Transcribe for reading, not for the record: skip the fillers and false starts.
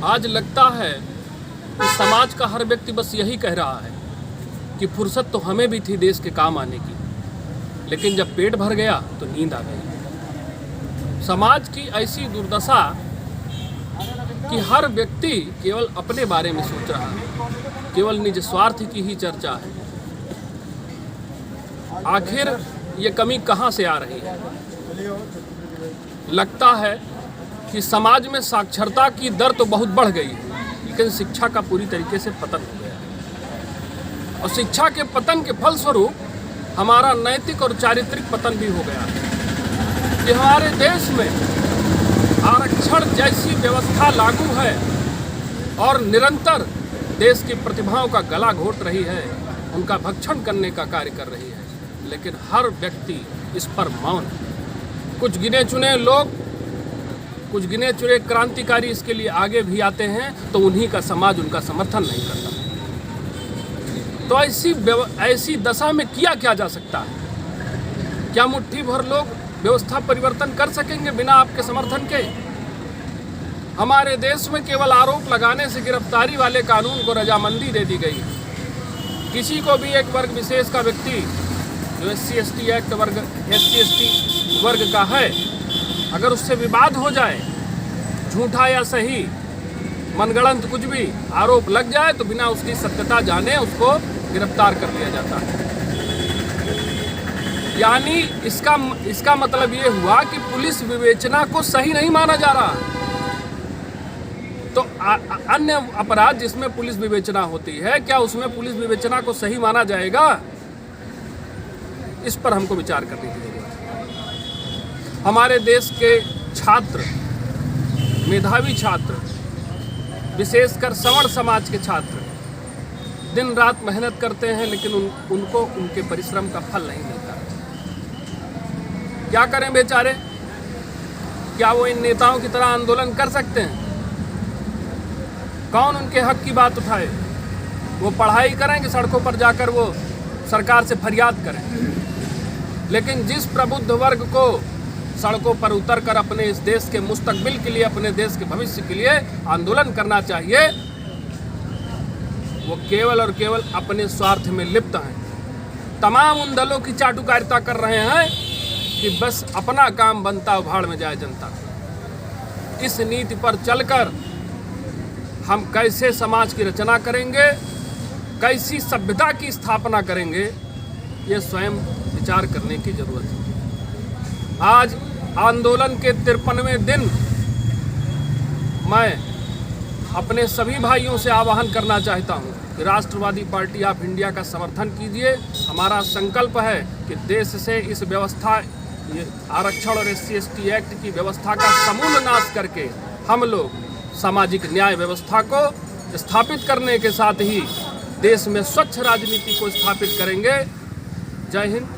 आज लगता है कि समाज का हर व्यक्ति बस यही कह रहा है कि फुर्सत तो हमें भी थी देश के काम आने की, लेकिन जब पेट भर गया तो नींद आ गई। समाज की ऐसी दुर्दशा कि हर व्यक्ति केवल अपने बारे में सोच रहा है, केवल निज स्वार्थ की ही चर्चा है। आखिर ये कमी कहाँ से आ रही है? लगता है कि समाज में साक्षरता की दर तो बहुत बढ़ गई है, लेकिन शिक्षा का पूरी तरीके से पतन हो गया है। और शिक्षा के पतन के फलस्वरूप हमारा नैतिक और चारित्रिक पतन भी हो गया है। कि हमारे देश में आरक्षण जैसी व्यवस्था लागू है और निरंतर देश की प्रतिभाओं का गला घोट रही है, उनका भक्षण करने का कार्य कर रही है, लेकिन हर व्यक्ति इस पर मौन है। कुछ गिने चुने लोग, कुछ गिने चुने क्रांतिकारी इसके लिए आगे भी आते हैं, तो उन्हीं का समाज उनका समर्थन नहीं करता। तो ऐसी दशा में किया क्या जा सकता है? क्या मुट्ठी भर लोग व्यवस्था परिवर्तन कर सकेंगे बिना आपके समर्थन के? हमारे देश में केवल आरोप लगाने से गिरफ्तारी वाले कानून को रजामंदी दे दी गई। किसी को भी एक वर्ग विशेष का व्यक्ति जो SC/ST एक्ट वर्ग SC/ST वर्ग का है, अगर उससे विवाद हो जाए, झूठा या सही, मनगढ़ंत कुछ भी आरोप लग जाए, तो बिना उसकी सत्यता जाने उसको गिरफ्तार कर लिया जाता है। यानी इसका मतलब ये हुआ कि पुलिस विवेचना को सही नहीं माना जा रहा। तो अन्य अपराध जिसमें पुलिस विवेचना होती है, क्या उसमें पुलिस विवेचना को सही माना जाएगा? इस पर हमको विचार करने की जरूरत है। हमारे देश के छात्र, मेधावी छात्र, विशेषकर सवर्ण समाज के छात्र दिन रात मेहनत करते हैं, लेकिन उनको उनके परिश्रम का फल नहीं मिलता। क्या करें बेचारे? क्या वो इन नेताओं की तरह आंदोलन कर सकते हैं? कौन उनके हक की बात उठाए? वो पढ़ाई करें कि सड़कों पर जाकर वो सरकार से फरियाद करें? लेकिन जिस प्रबुद्ध वर्ग को सड़कों पर उतरकर अपने इस देश के मुस्तकबिल के लिए, अपने देश के भविष्य के लिए आंदोलन करना चाहिए, वो केवल और केवल अपने स्वार्थ में लिप्त हैं। तमाम उन दलों की चाटुकारिता कर रहे हैं कि बस अपना काम बनता भाड़ में जाए जनता। इस नीति पर चलकर हम कैसे समाज की रचना करेंगे, कैसी सभ्यता की स्थापना करेंगे, ये स्वयं विचार करने की जरूरत है। आज आंदोलन के 53वें दिन मैं अपने सभी भाइयों से आह्वान करना चाहता हूं कि राष्ट्रवादी पार्टी ऑफ इंडिया का समर्थन कीजिए। हमारा संकल्प है कि देश से इस व्यवस्था, आरक्षण और SC/ST एक्ट की व्यवस्था का समूल नाश करके हम लोग सामाजिक न्याय व्यवस्था को स्थापित करने के साथ ही देश में स्वच्छ राजनीति को स्थापित करेंगे। जय हिंद।